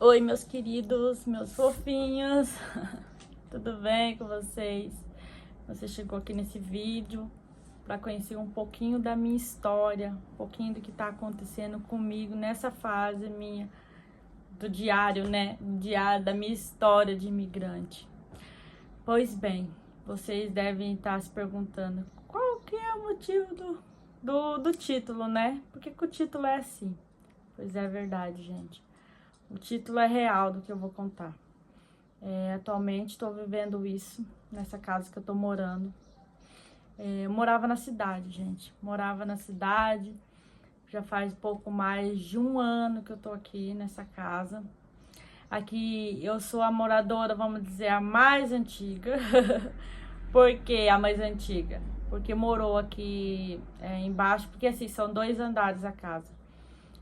Oi, meus queridos, meus fofinhos, tudo bem com vocês? Você chegou aqui nesse vídeo para conhecer um pouquinho da minha história, um pouquinho do que está acontecendo comigo nessa fase minha do diário, né? Diário da minha história de imigrante. Pois bem, vocês devem estar se perguntando qual que é o motivo do título, né? Por que o título é assim? Pois é verdade, gente. O título é real do que eu vou contar. Atualmente estou vivendo isso nessa casa que eu tô morando. Eu morava na cidade, gente. Morava na cidade. Já faz pouco mais de um ano que eu tô aqui nessa casa. Aqui eu sou a moradora, vamos dizer, a mais antiga. Por que a mais antiga? Porque morou aqui embaixo, porque assim, são 2 andares a casa.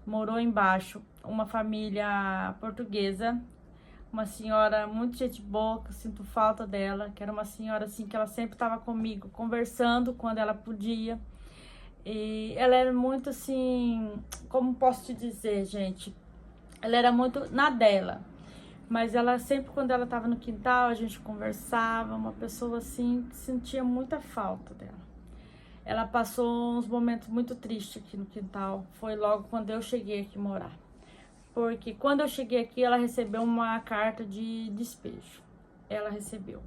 Morou embaixo uma família portuguesa, uma senhora muito gente boa, que eu sinto falta dela, que era uma senhora assim que ela sempre estava comigo, conversando quando ela podia. E ela era muito assim, como posso te dizer, gente? Ela era muito na dela, mas ela sempre quando ela estava no quintal, a gente conversava, uma pessoa assim que sentia muita falta dela. Ela passou uns momentos muito tristes aqui no quintal, foi logo quando eu cheguei aqui morar. Porque quando eu cheguei aqui, ela recebeu uma carta de despejo. Ela recebeu.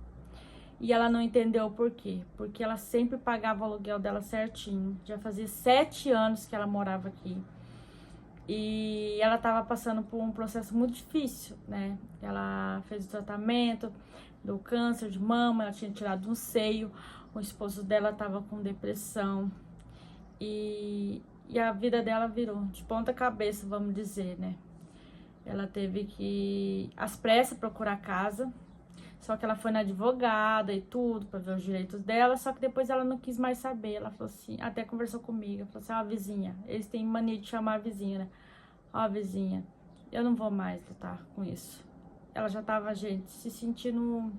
E ela não entendeu o porquê. Porque ela sempre pagava o aluguel dela certinho. Já fazia 7 anos que ela morava aqui. E ela estava passando por um processo muito difícil, né? Ela fez o tratamento do câncer de mama, ela tinha tirado um seio. O esposo dela estava com depressão. E a vida dela virou de ponta cabeça, vamos dizer, né? Ela teve que, às pressas, procurar casa. Só que ela foi na advogada e tudo, pra ver os direitos dela. Só que depois ela não quis mais saber. Ela falou assim, até conversou comigo. Ela falou assim, ó, vizinha. Eles têm mania de chamar a vizinha, né? Ó, vizinha, eu não vou mais lutar com isso. Ela já tava, gente, se sentindo...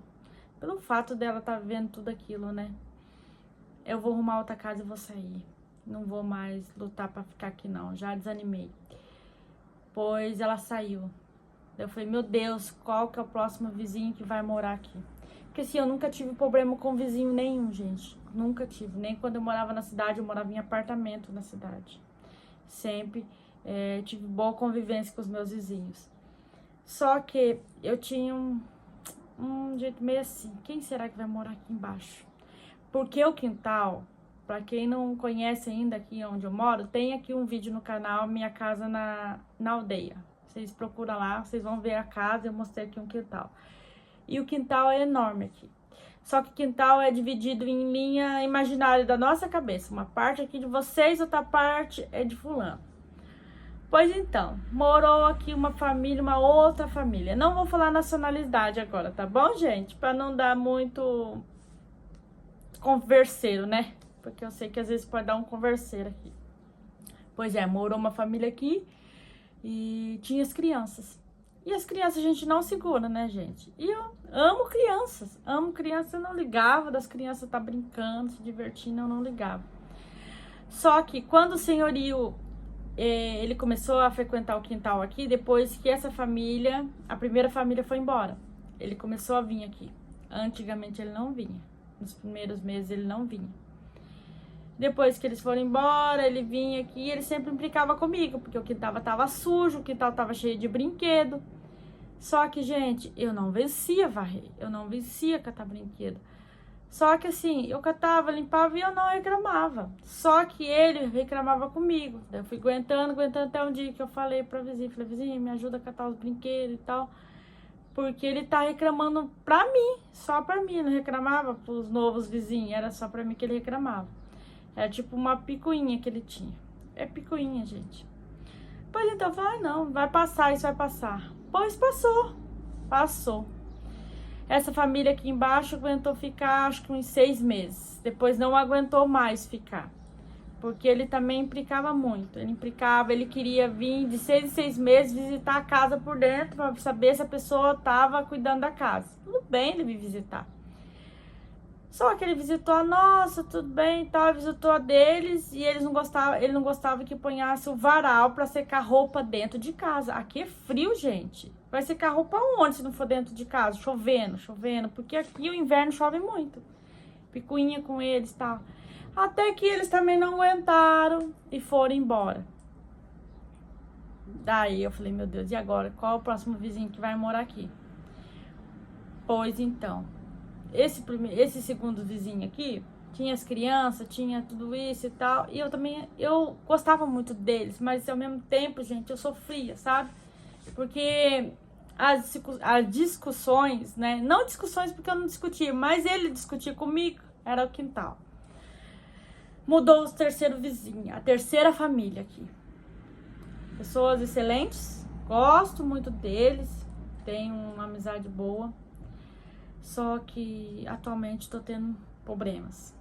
Pelo fato dela tá vendo tudo aquilo, né? Eu vou arrumar outra casa e vou sair. Não vou mais lutar pra ficar aqui, não. Já desanimei. Pois ela saiu. Eu falei, meu Deus, qual que é o próximo vizinho que vai morar aqui? Porque assim, eu nunca tive problema com vizinho nenhum, gente. Nunca tive. Nem quando eu morava na cidade, eu morava em apartamento na cidade. Sempre tive boa convivência com os meus vizinhos. Só que eu tinha um jeito meio assim, quem será que vai morar aqui embaixo? Porque o quintal, pra quem não conhece ainda aqui onde eu moro, tem aqui um vídeo no canal, Minha Casa na Aldeia. Vocês procuram lá, vocês vão ver a casa, eu mostrei aqui um quintal. E o quintal é enorme aqui. Só que o quintal é dividido em linha imaginária da nossa cabeça. Uma parte aqui de vocês, outra parte é de fulano. Pois então, morou aqui uma família, uma outra família. Não vou falar nacionalidade agora, tá bom, gente? Pra não dar muito converseiro, né? Porque eu sei que às vezes pode dar um converseiro aqui. Pois é, morou uma família aqui e tinha as crianças. E as crianças a gente não segura, né, gente? E eu amo crianças. Amo crianças, eu não ligava das crianças tá brincando, se divertindo, eu não ligava. Só que quando o senhorio, ele começou a frequentar o quintal aqui, depois que essa família, a primeira família foi embora. Ele começou a vir aqui. Antigamente ele não vinha. Nos primeiros meses ele não vinha. Depois que eles foram embora, ele vinha aqui e ele sempre implicava comigo, porque o quintal tava sujo, o quintal tava cheio de brinquedo. Só que, gente, eu não vencia varrer, eu não vencia catar brinquedo. Só que assim, eu catava, limpava e eu não reclamava. Só que ele reclamava comigo. Daí eu fui aguentando até um dia que eu falei pra vizinha, falei, vizinha, me ajuda a catar os brinquedos e tal. Porque ele tá reclamando pra mim, só pra mim, não reclamava pros novos vizinhos, era só pra mim que ele reclamava. Era tipo uma picuinha que ele tinha. É picuinha, gente. Pois então, eu falei, não, vai passar, isso vai passar. Pois passou, passou. Essa família aqui embaixo aguentou ficar, acho que uns 6 meses. Depois não aguentou mais ficar. Porque ele também implicava muito. Ele implicava, ele queria vir de 6 em 6 meses visitar a casa por dentro para saber se a pessoa estava cuidando da casa. Tudo bem ele vir visitar. Só que ele visitou a nossa, tudo bem e tal, visitou a deles e ele não gostava que ponhasse o varal pra secar roupa dentro de casa. Aqui é frio, gente. Vai secar roupa onde se não for dentro de casa? Chovendo, porque aqui o inverno chove muito. Picuinha com eles e tal. Até que eles também não aguentaram e foram embora. Daí eu falei, meu Deus, e agora? Qual é o próximo vizinho que vai morar aqui? Pois então, esse segundo vizinho aqui, tinha as crianças, tinha tudo isso e tal. E eu gostava muito deles, mas ao mesmo tempo, gente, eu sofria, sabe? Porque as discussões, né? Não discussões porque eu não discutia, mas ele discutia comigo, era o quintal. Mudou o terceiro vizinho, a terceira família aqui. Pessoas excelentes, gosto muito deles, tenho uma amizade boa. Só que atualmente tô tendo problemas.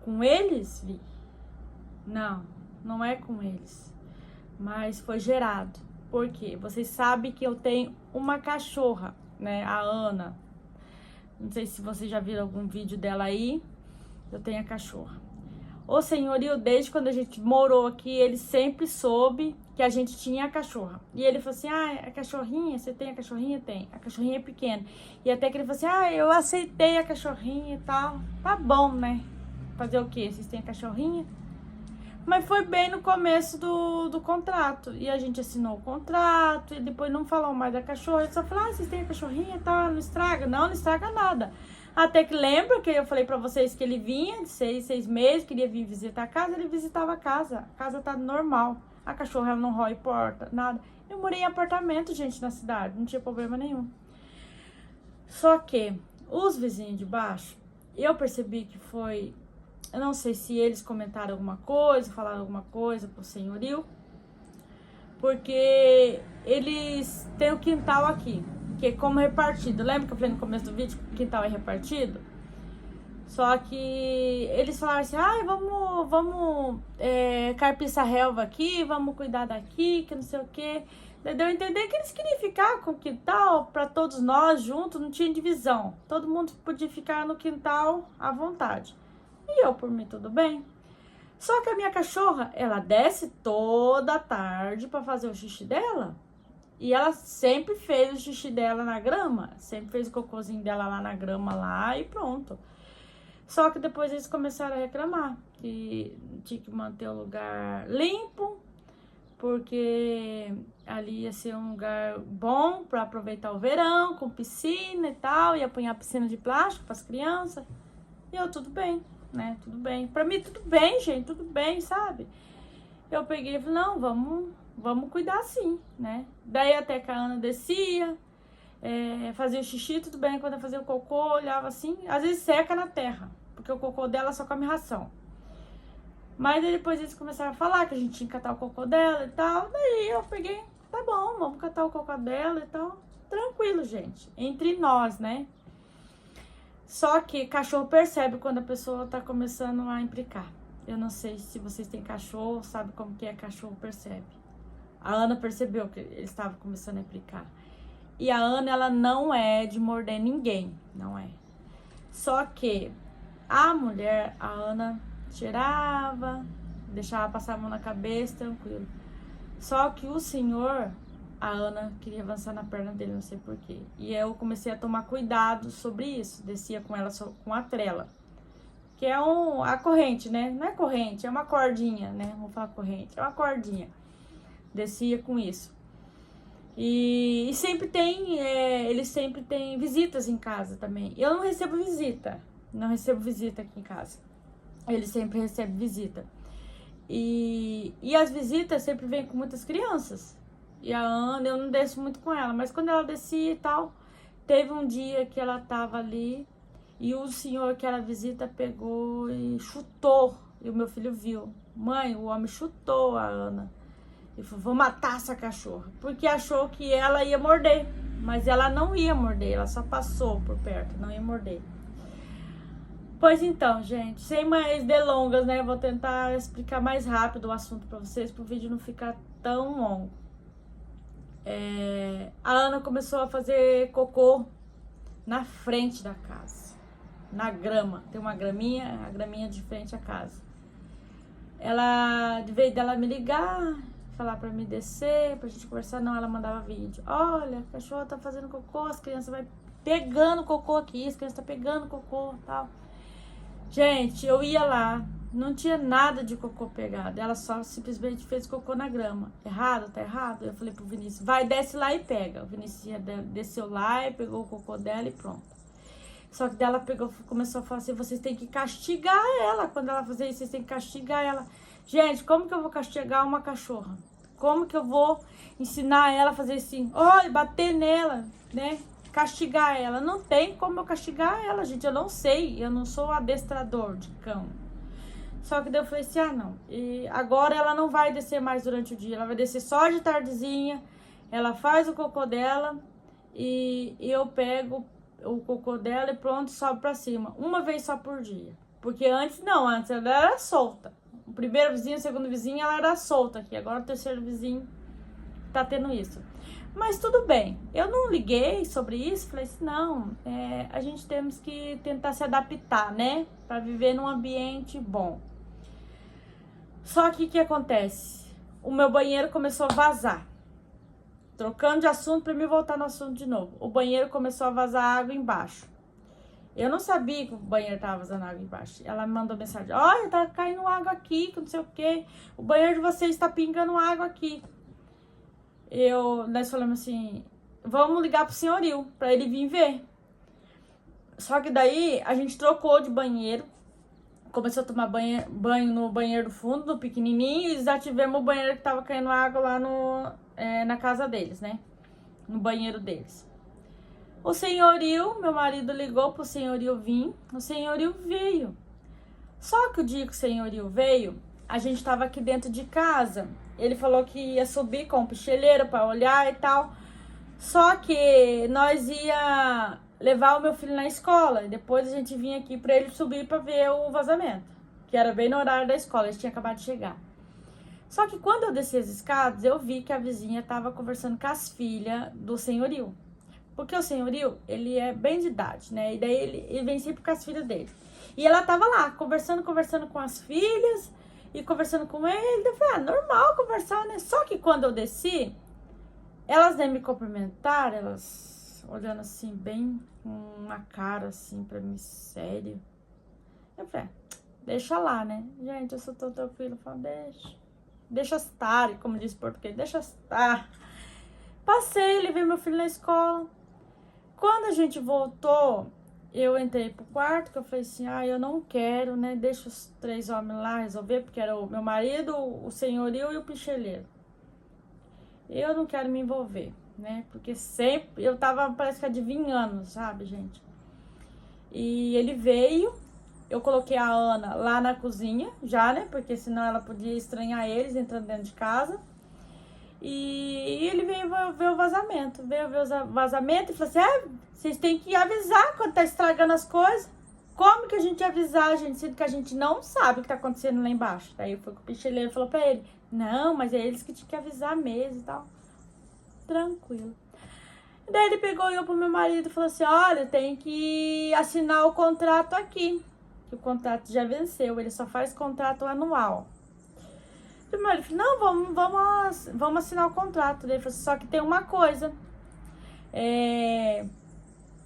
Com eles, Vi? Não, não é com eles. Mas foi gerado. Por quê? Vocês sabem que eu tenho uma cachorra, né? A Ana. Não sei se vocês já viram algum vídeo dela aí. Eu tenho a cachorra. O senhorio, desde quando a gente morou aqui, ele sempre soube que a gente tinha a cachorra. E ele falou assim, a cachorrinha, você tem a cachorrinha? Tem. A cachorrinha é pequena. E até que ele falou assim, eu aceitei a cachorrinha e tal. Tá bom, né? Fazer o quê? Vocês têm a cachorrinha? Mas foi bem no começo do contrato. E a gente assinou o contrato e depois não falou mais da cachorra. Ele só falou, vocês têm a cachorrinha e tal, não estraga? Não estraga nada. Até que lembra que eu falei pra vocês que ele vinha de 6 meses, queria vir visitar a casa, ele visitava a casa. A casa tá normal. A cachorra ela não rói porta, nada. Eu morei em apartamento, gente, na cidade, não tinha problema nenhum. Só que os vizinhos de baixo, eu percebi que foi... Eu não sei se eles comentaram alguma coisa, falaram alguma coisa pro senhorio, porque eles têm o quintal aqui, que é como repartido. Lembra que eu falei no começo do vídeo que o quintal é repartido? Só que eles falaram assim, vamos carpir essa relva aqui, vamos cuidar daqui, que não sei o quê. Deu a entender que eles queriam ficar com o quintal para todos nós juntos, não tinha divisão. Todo mundo podia ficar no quintal à vontade. E eu, por mim, tudo bem. Só que a minha cachorra, ela desce toda tarde para fazer o xixi dela. E ela sempre fez o xixi dela na grama. Sempre fez o cocôzinho dela lá na grama lá e pronto. Só que depois eles começaram a reclamar. Que tinha que manter o lugar limpo. Porque ali ia ser um lugar bom para aproveitar o verão, com piscina e tal. Ia apanhar piscina de plástico para as crianças. E eu, tudo bem, né? Tudo bem. Pra mim, tudo bem, gente. Tudo bem, sabe? Eu peguei e falei, não, vamos cuidar sim, né? Daí até que a Ana descia, fazia o xixi, tudo bem. Quando eu fazia o cocô, olhava assim. Às vezes seca na terra, porque o cocô dela só come ração. Mas aí depois eles começaram a falar que a gente tinha que catar o cocô dela e tal. Daí eu peguei, tá bom, vamos catar o cocô dela e tal. Tranquilo, gente. Entre nós, né? Só que cachorro percebe quando a pessoa tá começando a implicar. Eu não sei se vocês têm cachorro, sabe como que é, cachorro percebe. A Ana percebeu que ele estava começando a implicar. E a Ana, ela não é de morder ninguém, não é. Só que a mulher, a Ana, tirava, deixava passar a mão na cabeça, tranquilo. Só que o senhor, a Ana queria avançar na perna dele, não sei porquê. E eu comecei a tomar cuidado sobre isso. Descia com ela com a trela. Que é a corrente, né? Não é corrente, é uma cordinha, né? Vamos falar corrente, é uma cordinha. Descia com isso. E sempre tem, eles sempre têm visitas em casa também. Eu não recebo visita, aqui em casa. Eles sempre recebem visita. E as visitas sempre vêm com muitas crianças. E a Ana, eu não desço muito com ela, mas quando ela descia e tal, teve um dia que ela tava ali e o senhor que era visita pegou e chutou. E o meu filho viu. Mãe, o homem chutou a Ana. E falou, vou matar essa cachorra. Porque achou que ela ia morder. Mas ela não ia morder, ela só passou por perto, não ia morder. Pois então, gente, sem mais delongas, né? Eu vou tentar explicar mais rápido o assunto pra vocês, pro vídeo não ficar tão longo. A Ana começou a fazer cocô na frente da casa. na grama. Tem uma graminha, a graminha de frente à casa. Ela, de vez dela me ligar, falar pra me descer, pra gente conversar, não, ela mandava vídeo. Olha, a cachorra tá fazendo cocô, as crianças vai pegando cocô aqui, as crianças tá pegando cocô e tal. Gente, eu ia lá, não tinha nada de cocô pegado, ela só simplesmente fez cocô na grama. Errado? Tá errado? Eu falei pro Vinícius, vai, desce lá e pega. O Vinícius desceu lá e pegou o cocô dela e pronto. Só que dela começou a falar assim, vocês têm que castigar ela. Quando ela fazer isso, vocês têm que castigar ela. Gente, como que eu vou castigar uma cachorra? Como que eu vou ensinar ela a fazer assim? Olha, bater nela, né? Castigar ela. Não tem como eu castigar ela, gente. Eu não sei. Eu não sou adestrador de cão. Só que daí eu falei assim, ah, não. E agora ela não vai descer mais durante o dia. Ela vai descer só de tardezinha. Ela faz o cocô dela e eu pego o cocô dela e pronto, sobe pra cima. Uma vez só por dia. Porque antes ela era solta. O primeiro vizinho, o segundo vizinho, ela era solta aqui. Agora o terceiro vizinho tá tendo isso. Mas tudo bem. Eu não liguei sobre isso. Falei assim, não, a gente temos que tentar se adaptar, né? Pra viver num ambiente bom. Só que o que acontece? O meu banheiro começou a vazar. Trocando de assunto para me voltar no assunto de novo. O banheiro começou a vazar água embaixo. Eu não sabia que o banheiro tava vazando água embaixo. Ela me mandou mensagem. Olha, tá caindo água aqui, que não sei o quê. O banheiro de vocês está pingando água aqui. Nós falamos assim, vamos ligar pro senhorio, para ele vir ver. Só que daí a gente trocou de banheiro. Começou a tomar banho no banheiro do fundo, no pequenininho. E desativemos o banheiro que tava caindo água lá na casa deles, né? No banheiro deles. O senhorio, meu marido ligou pro senhorio vir. O senhorio veio. Só que o dia que o senhorio veio, a gente tava aqui dentro de casa. Ele falou que ia subir com o picheleiro pra olhar e tal. Só que nós ia levar o meu filho na escola. E depois a gente vinha aqui pra ele subir pra ver o vazamento. Que era bem no horário da escola, eles tinham acabado de chegar. Só que quando eu desci as escadas, eu vi que a vizinha tava conversando com as filhas do senhorio. Porque o senhorio, ele é bem de idade, né? E daí ele vem sempre com as filhas dele. E ela tava lá, conversando com as filhas e conversando com ele. Eu falei, normal conversar, né? Só que quando eu desci, elas nem me cumprimentaram, elas olhando assim, bem com uma cara assim pra mim, sério. Eu falei, deixa lá, né? Gente, eu sou tão tranquila, eu falo, deixa estar, como diz em português, deixa estar. Passei, levei meu filho na escola. Quando a gente voltou, eu entrei pro quarto, que eu falei assim, eu não quero, né? Deixa os 3 homens lá resolver, porque era o meu marido, o senhorio e o picheleiro. Eu não quero me envolver, né? Porque sempre, eu tava, parece que adivinhando, sabe, gente? E ele veio, eu coloquei a Ana lá na cozinha, já, né? Porque senão ela podia estranhar eles entrando dentro de casa. E ele veio ver o vazamento. Veio ver o vazamento e falou assim, vocês têm que avisar quando tá estragando as coisas. Como que a gente ia avisar, gente, sendo que a gente não sabe o que tá acontecendo lá embaixo? Daí foi que o picheleiro falou pra ele, não, mas é eles que tinham que avisar mesmo e tal. Tranquilo. Daí ele pegou e eu pro meu marido e falou assim, olha, tem que assinar o contrato aqui. Que o contrato já venceu, ele só faz contrato anual. Ele falou, não, vamos assinar o contrato. Ele falou, só que tem uma coisa.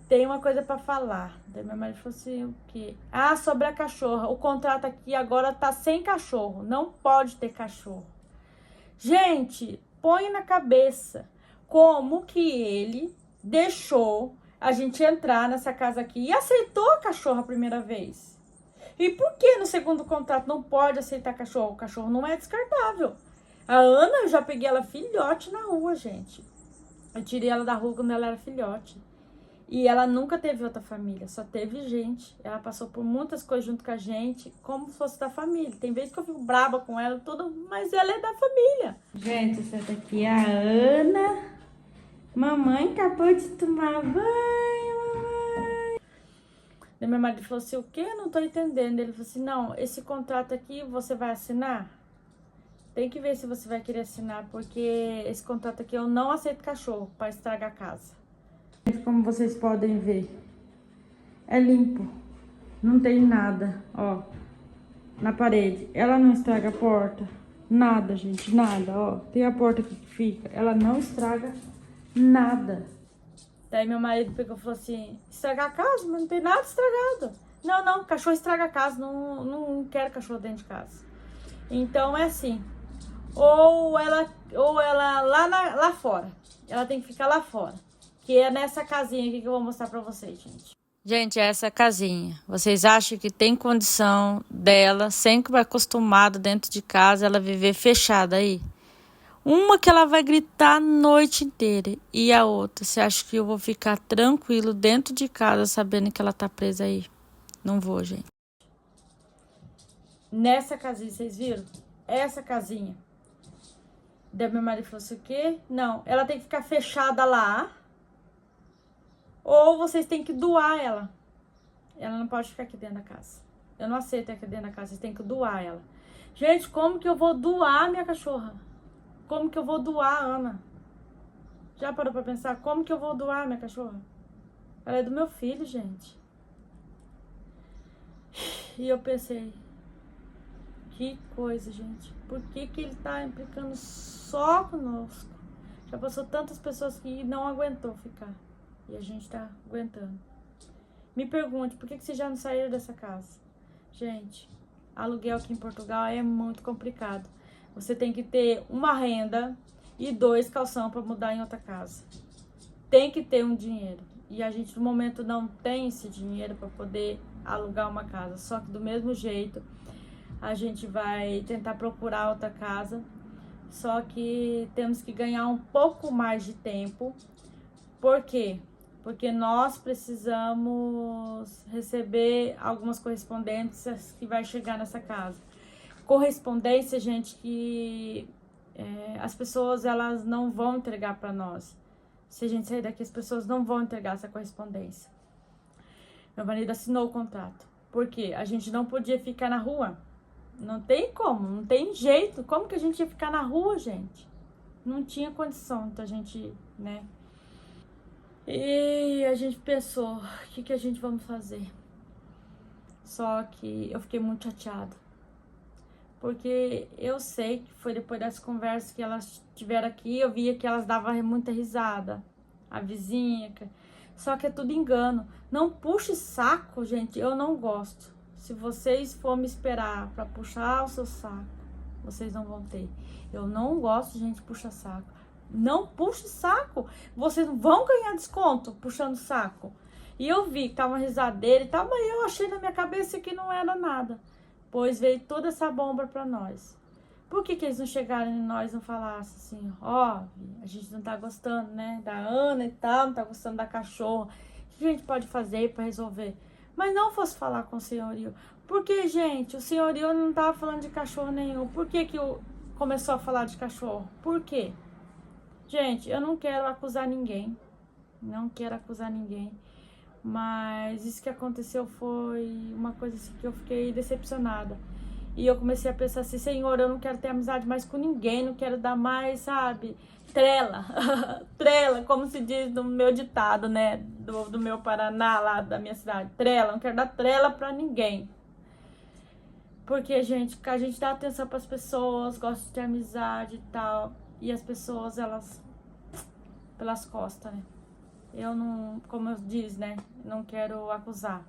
Tem uma coisa pra falar. Daí meu marido falou assim, o quê? Sobre a cachorra. O contrato aqui agora tá sem cachorro. Não pode ter cachorro. Gente, põe na cabeça como que ele deixou a gente entrar nessa casa aqui e aceitou a cachorra a primeira vez. E por que no segundo contrato não pode aceitar cachorro? O cachorro não é descartável. A Ana, eu já peguei ela filhote na rua, gente. Eu tirei ela da rua quando ela era filhote. E ela nunca teve outra família, só teve gente. Ela passou por muitas coisas junto com a gente, como se fosse da família. Tem vezes que eu fico braba com ela, tudo, mas ela é da família. Gente, essa daqui é a Ana. Mamãe acabou de tomar banho, mamãe. Daí meu marido falou assim, o quê? Não tô entendendo. Ele falou assim, não, esse contrato aqui você vai assinar? Tem que ver se você vai querer assinar, porque esse contrato aqui eu não aceito cachorro para estragar a casa. Como vocês podem ver, é limpo. Não tem nada, ó, na parede. Ela não estraga a porta. Nada, gente, nada, ó. Tem a porta aqui que fica. Ela não estraga nada. Daí meu marido pegou e falou assim, estragar a casa? Mas não tem nada estragado. Não, não, cachorro estraga a casa, não quero cachorro dentro de casa. Então é assim, ou ela lá fora. Ela tem que ficar lá fora. Que é nessa casinha aqui que eu vou mostrar pra vocês, gente. Gente, essa casinha. Vocês acham que tem condição dela, sempre acostumada dentro de casa, ela viver fechada aí? Uma que ela vai gritar a noite inteira. E a outra, você acha que eu vou ficar tranquilo dentro de casa sabendo que ela tá presa aí? Não vou, gente. Nessa casinha, vocês viram? Essa casinha. Daí meu marido falou assim, o quê? Não, ela tem que ficar fechada lá. Ou vocês têm que doar ela. Ela não pode ficar aqui dentro da casa. Eu não aceito aqui dentro da casa, vocês têm que doar ela. Gente, como que eu vou doar minha cachorra? Como que eu vou doar a Ana? Já parou pra pensar? Como que eu vou doar minha cachorra? Ela é do meu filho, gente. E eu pensei, que coisa, gente. Por que que ele tá implicando só conosco? Já passou tantas pessoas que não aguentou ficar. E a gente tá aguentando. Me pergunte, por que que vocês já não saíram dessa casa? Gente, aluguel aqui em Portugal é muito complicado. Você tem que ter uma renda e 2 calção para mudar em outra casa. Tem que ter um dinheiro. E a gente no momento não tem esse dinheiro para poder alugar uma casa. Só que do mesmo jeito a gente vai tentar procurar outra casa. Só que temos que ganhar um pouco mais de tempo. Por quê? Porque nós precisamos receber algumas correspondências que vai chegar nessa casa. Correspondência, gente, que as pessoas elas não vão entregar para nós. Se a gente sair daqui, as pessoas não vão entregar essa correspondência. Meu marido assinou o contrato. Por quê? A gente não podia ficar na rua. Não tem como, não tem jeito. Como que a gente ia ficar na rua, gente? Não tinha condição da gente, né? E a gente pensou, o que a gente vamos fazer? Só que eu fiquei muito chateada. Porque eu sei que foi depois das conversas que elas tiveram aqui, eu via que elas davam muita risada. A vizinha. Só que é tudo engano. Não puxe saco, gente, eu não gosto. Se vocês for me esperar pra puxar o seu saco, vocês não vão ter. Eu não gosto, gente, puxa saco. Não puxe saco. Vocês não vão ganhar desconto puxando saco. E eu vi que tava uma risadeira e tal, mas eu achei na minha cabeça que não era nada. Pois veio toda essa bomba pra nós. Por que que eles não chegaram em nós e não falassem assim, ó, a gente não tá gostando, né, da Ana e tal, não tá gostando da cachorra. O que a gente pode fazer pra resolver? Mas não fosse falar com o senhorio. Porque, gente, o senhorio não tava falando de cachorro nenhum. Por que que começou a falar de cachorro? Por quê? Gente, eu não quero acusar ninguém. Não quero acusar ninguém. Mas isso que aconteceu foi uma coisa assim que eu fiquei decepcionada. E eu comecei a pensar assim, Senhor, eu não quero ter amizade mais com ninguém, não quero dar mais, sabe, trela. Trela, como se diz no meu ditado, né, do meu Paraná, lá da minha cidade. Trela, não quero dar trela pra ninguém. Porque, gente, a gente dá atenção pras pessoas, gosta de ter amizade e tal. E as pessoas, elas, pelas costas, né. Eu não, como eu disse, né, não quero acusar.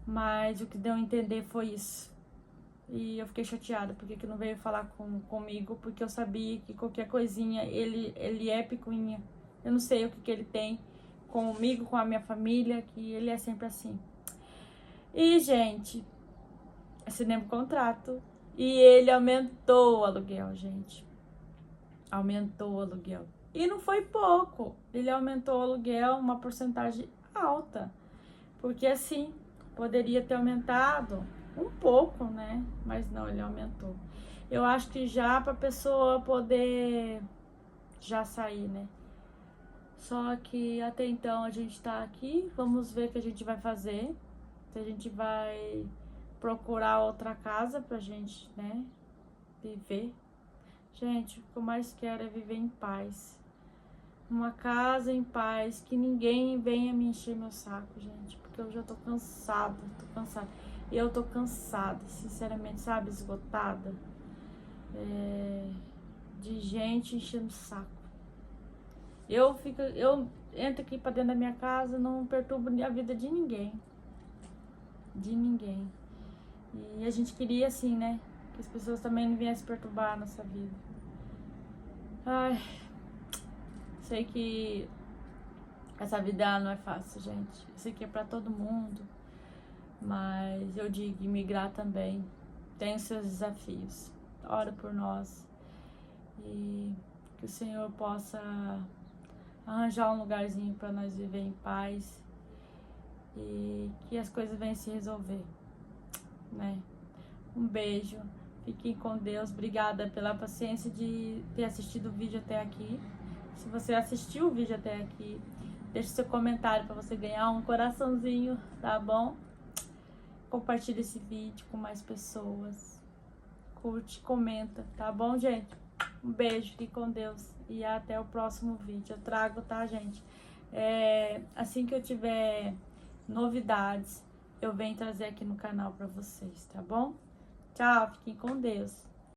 Mas o que deu a entender foi isso. E eu fiquei chateada, porque que não veio falar comigo, porque eu sabia que qualquer coisinha, ele é picuinha. Eu não sei o que ele tem comigo, com a minha família, que ele é sempre assim. E, gente, assinei um contrato e ele aumentou o aluguel, gente. Aumentou o aluguel. E não foi pouco, ele aumentou o aluguel uma porcentagem alta. Porque assim, poderia ter aumentado um pouco, né? Mas não, ele aumentou. Eu acho que já pra pessoa poder já sair, né? Só que até então a gente tá aqui, vamos ver o que a gente vai fazer. Se a gente vai procurar outra casa pra gente, né? Viver. Gente, o que eu mais quero é viver em paz. uma casa em paz, que ninguém venha me encher meu saco, gente, porque eu já tô cansada, Eu tô cansada, sinceramente, sabe, esgotada, de gente enchendo o saco. Eu entro aqui pra dentro da minha casa, não perturbo a vida de ninguém. De ninguém. E a gente queria assim, né? Que as pessoas também não viessem perturbar a nossa vida. Ai, sei que essa vida não é fácil, gente. Eu sei que é pra todo mundo. Mas eu digo, imigrar também tem os seus desafios. Ora por nós. E que o Senhor possa arranjar um lugarzinho para nós viver em paz e que as coisas venham se resolver, né? Um beijo, fiquem com Deus, obrigada pela paciência de ter assistido o vídeo até aqui. Se você assistiu o vídeo até aqui, deixe seu comentário para você ganhar um coraçãozinho, tá bom? Compartilhe esse vídeo com mais pessoas, curte, comenta, tá bom, gente? Um beijo, fique com Deus e até o próximo vídeo. Eu trago, tá, gente? Assim que eu tiver novidades, eu venho trazer aqui no canal pra vocês, tá bom? Tchau, fiquem com Deus.